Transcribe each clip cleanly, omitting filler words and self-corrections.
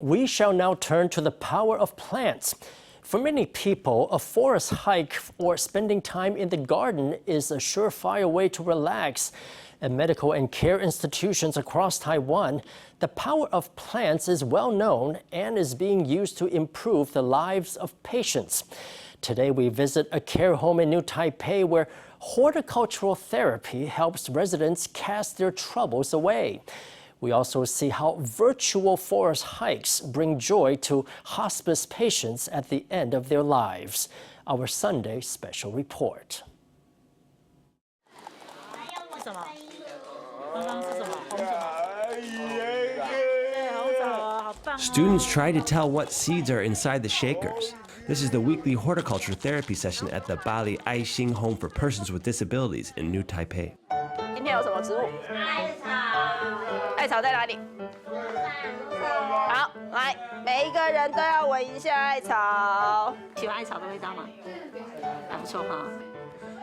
We shall now turn to the power of plants. For many people, a forest hike or spending time in the garden is a surefire way to relax. At medical and care institutions across Taiwan, the power of plants is well known and is being used to improve the lives of patients. Today we visit a care home in New Taipei where horticultural therapy helps residents cast their troubles away. We also see how virtual forest hikes bring joy to hospice patients at the end of their lives. Our Sunday special report. Students try to tell what seeds are inside the shakers. This is the weekly horticulture therapy session at the Bali Ai-Hsin Home for persons with disabilities in New Taipei. 今天有什么植物？艾草在哪里？好，来，每一个人都要闻一下艾草。喜欢艾草的味道吗？还不错哈。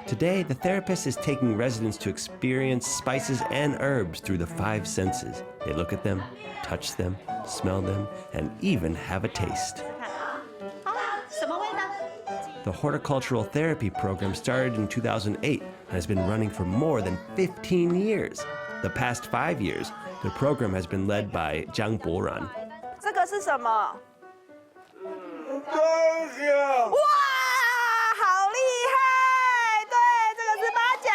Today, the therapist is taking residents to experience spices and herbs through the 5 senses. They look at them, touch them, smell them, and even have a taste. The horticultural therapy program started in 2008 and has been running for more than 15 years. The past 5 years, the program has been led by Jiang Boran. 这个是什么？哇，好厉害！对，这个是八角。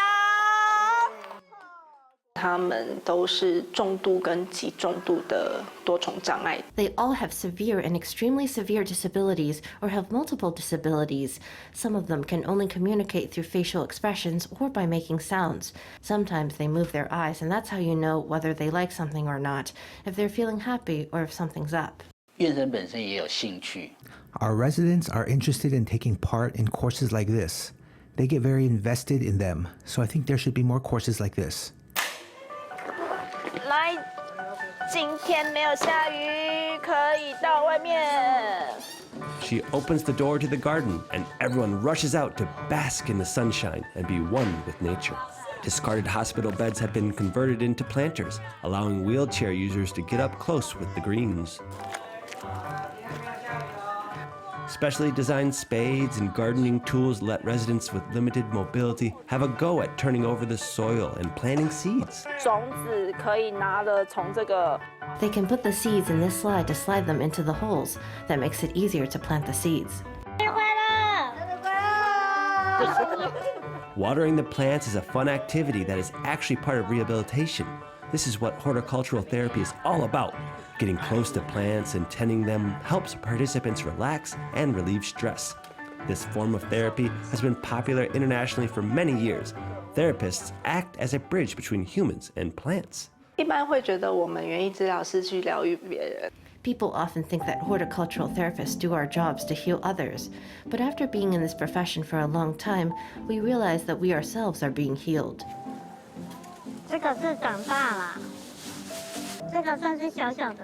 他们都是重度跟极重度的多重障碍。 They all have severe and extremely severe disabilities or have multiple disabilities. Some of them can only communicate through facial expressions or by making sounds. Sometimes they move their eyes, and that's how you know whether they like something or not, if they're feeling happy or if something's up. 院生本身也有兴趣。 Our residents are interested in taking part in courses like this. They get very invested in them, so I think there should be more courses like this. 来，今天没有下雨，可以到外面。 She opens the door to the garden, and everyone rushes out to bask in the sunshine and be one with nature. Discarded hospital beds have been converted into planters, allowing wheelchair users to get up close with the greens. Specially designed spades and gardening tools let residents with limited mobility have a go at turning over the soil and planting seeds. 种子可以拿了从这个。 They can put the seeds in this slide to slide them into the holes. That makes it easier to plant the seeds. Watering the plants is a fun activity that is actually part of rehabilitation. This is what horticultural therapy is all about. Getting close to plants and tending them helps participants relax and relieve stress. This form of therapy has been popular internationally for many years. Therapists act as a bridge between humans and plants. 一般会觉得我们园艺治疗师去疗愈别人。 People often think that horticultural therapists do our jobs to heal others. But after being in this profession for a long time, we realize that we ourselves are being healed. 这个是长大了，这个算是小小的。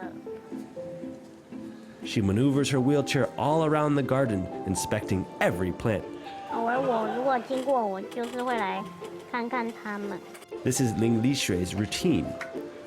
She maneuvers her wheelchair all around the garden, inspecting every plant. 我如果经过，我就是会来看看它们。 This is Ling Lishui's routine.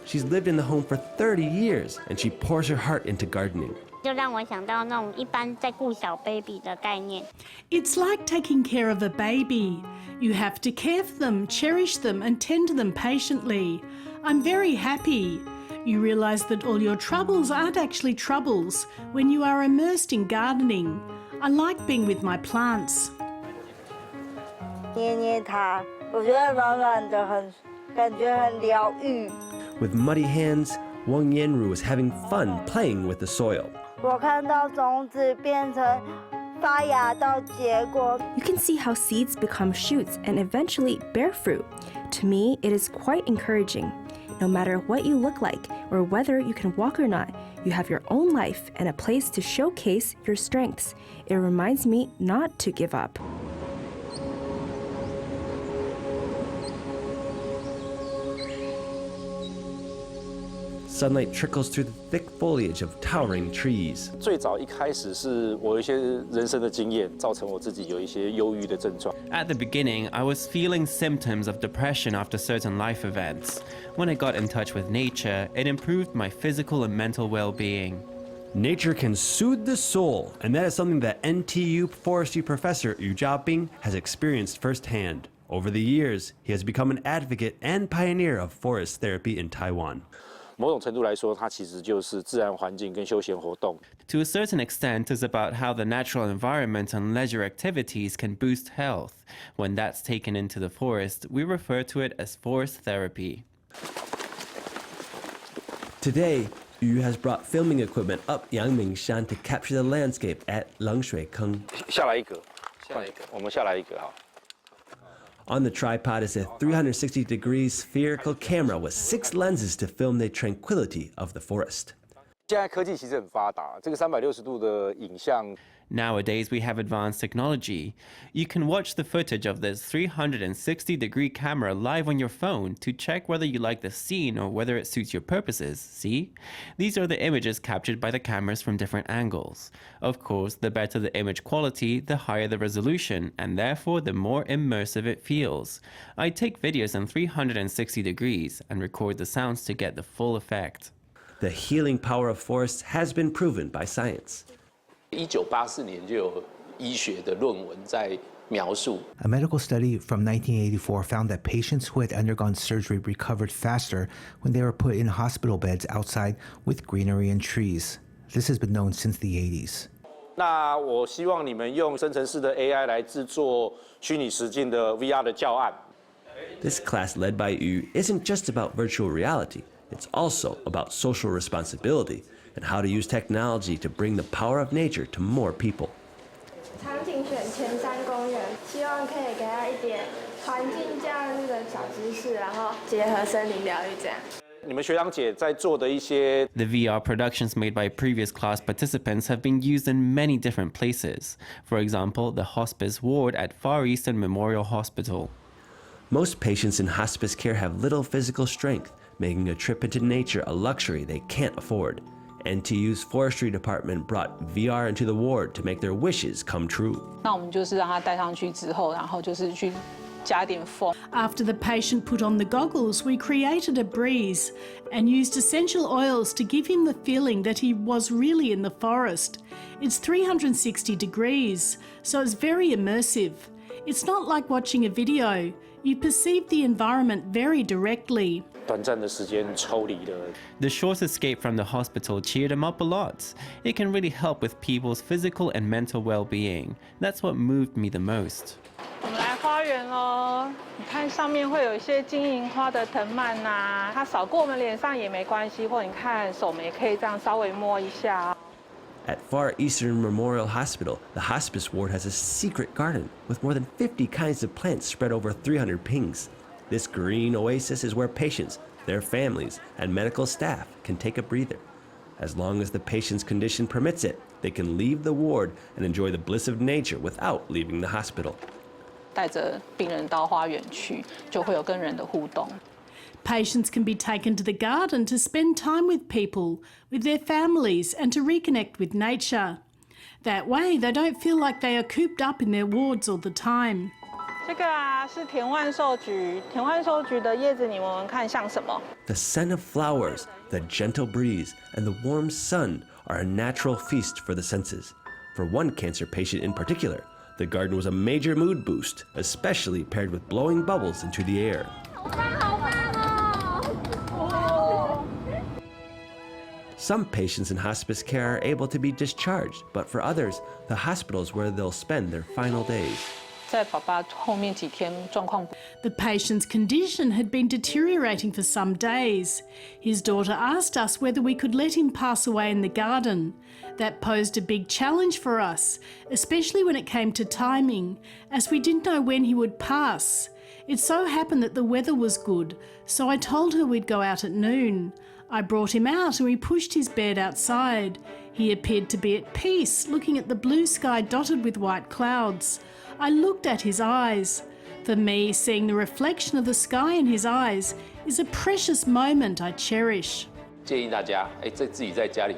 She's lived in the home for 30 years, and she pours her heart into gardening. 就让我想到那种一般在顾小 baby 的概念。 It's like taking care of a baby. You have to care for them, cherish them, and tend to them patiently. I'm very happy. You realize that all your troubles aren't actually troubles when you are immersed in gardening. I like being with my plants. 捏捏它，我觉得软软的，感觉很疗愈。 With muddy hands, Wang Yanru is having fun playing with the soil. 我看到种子变成发芽到结果。 You can see how seeds become shoots and eventually bear fruit. To me, it is quite encouraging. No matter what you look like or whether you can walk or not, you have your own life and a place to showcase your strengths. It reminds me not to give up. Sunlight trickles through the thick foliage of towering trees. 最早一开始是我有一些人生的经验，造成我自己有一些忧郁的症状。 At the beginning, I was feeling symptoms of depression after certain life events. When I got in touch with nature, it improved my physical and mental well-being. Nature can soothe the soul, and that is something that NTU forestry professor Yu Jiabing has experienced firsthand. Over the years, he has become an advocate and pioneer of forest therapy in Taiwan. 某种程度来说，它其实就是自然环境跟休闲活动。 To a certain extent, it's about how the natural environment and leisure activities can boost health. When that's taken into the forest, we refer to it as forest therapy. Today, Yu has brought filming equipment up Yangmingshan to capture the landscape at Lengshui Keng. 下来一个，我们下来一个好。 On the tripod is a 360-degree spherical camera with 6 lenses to film the tranquility of the forest. 现在科技其实很发达，这个360度的影像。 Nowadays, we have advanced technology. You can watch the footage of this 360-degree camera live on your phone to check whether you like the scene or whether it suits your purposes, see? These are the images captured by the cameras from different angles. Of course, the better the image quality, the higher the resolution, and therefore the more immersive it feels. I take videos in 360 degrees and record the sounds to get the full effect. The healing power of forests has been proven by science. 1984年就有医学的论文在描述。 A medical study from 1984 found that patients who had undergone surgery recovered faster when they were put in hospital beds outside with greenery and trees. This has been known since the 80s. 那我希望你们用生成式的 AI 来制作虚拟实境的 VR 的教案。 This class led by Yu isn't just about virtual reality. It's also about social responsibility and how to use technology to bring the power of nature to more people. 场景选前3公园，希望可以给他一点环境教育的小知识，然后结合森林疗愈这样。 你们学长姐在做的一些 The VR productions made by previous class participants have been used in many different places. For example, the hospice ward at Far Eastern Memorial Hospital. Most patients in hospice care have little physical strength, making a trip into nature a luxury they can't afford. NTU's forestry department brought VR into the ward to make their wishes come true. 那我们就是让他戴上去之后，然后就是去加点风。 After the patient put on the goggles, we created a breeze and used essential oils to give him the feeling that he was really in the forest. It's 360 degrees, so it's very immersive. It's not like watching a video. You perceive the environment very directly. 短暂的时间抽离了。 The short escape from the hospital cheered him up a lot. It can really help with people's physical and mental well-being. That's what moved me the most. 我们来花园喽，你看上面会有一些金银花的藤蔓呐，它扫过我们脸上也没关系，或你看手们也可以这样稍微摸一下。 At Far Eastern Memorial Hospital, the hospice ward has a secret garden with more than 50 kinds of plants spread over 300 pings. This green oasis is where patients, their families, and medical staff can take a breather. As long as the patient's condition permits it, they can leave the ward and enjoy the bliss of nature without leaving the hospital. 带着病人到花园去，就会有跟人的互动。 Patients can be taken to the garden to spend time with people, with their families, and to reconnect with nature. That way, they don't feel like they are cooped up in their wards all the time. 这个啊是田万寿菊，田万寿菊的叶子你闻闻看像什么？ The scent of flowers, the gentle breeze, and the warm sun are a natural feast for the senses. For one cancer patient in particular, the garden was a major mood boost, especially paired with blowing bubbles into the air. Some patients in hospice care are able to be discharged, but for others, the hospital is where they'll spend their final days. 在爸爸后面几天状况不。 The patient's condition had been deteriorating for some days. His daughter asked us whether we could let him pass away in the garden. That posed a big challenge for us, especially when it came to timing, as we didn't know when he would pass. It so happened that the weather was good, so I told her we'd go out at noon. I brought him out and we pushed his bed outside. He appeared to be at peace, looking at the blue sky dotted with white clouds. I looked at his eyes. For me, seeing the reflection of the sky in his eyes is a precious moment I cherish. 建议大家，自己在家里。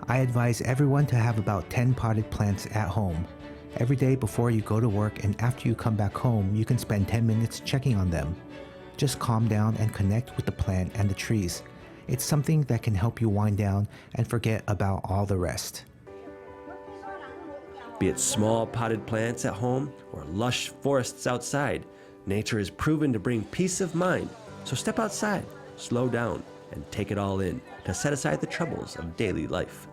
I advise everyone to have about 10 potted plants at home. Every day before you go to work and after you come back home, you can spend 10 minutes checking on them. Just calm down and connect with the plant and the trees. It's something that can help you wind down and forget about all the rest. Be it small potted plants at home or lush forests outside, nature is proven to bring peace of mind. So step outside, slow down, and take it all in to set aside the troubles of daily life.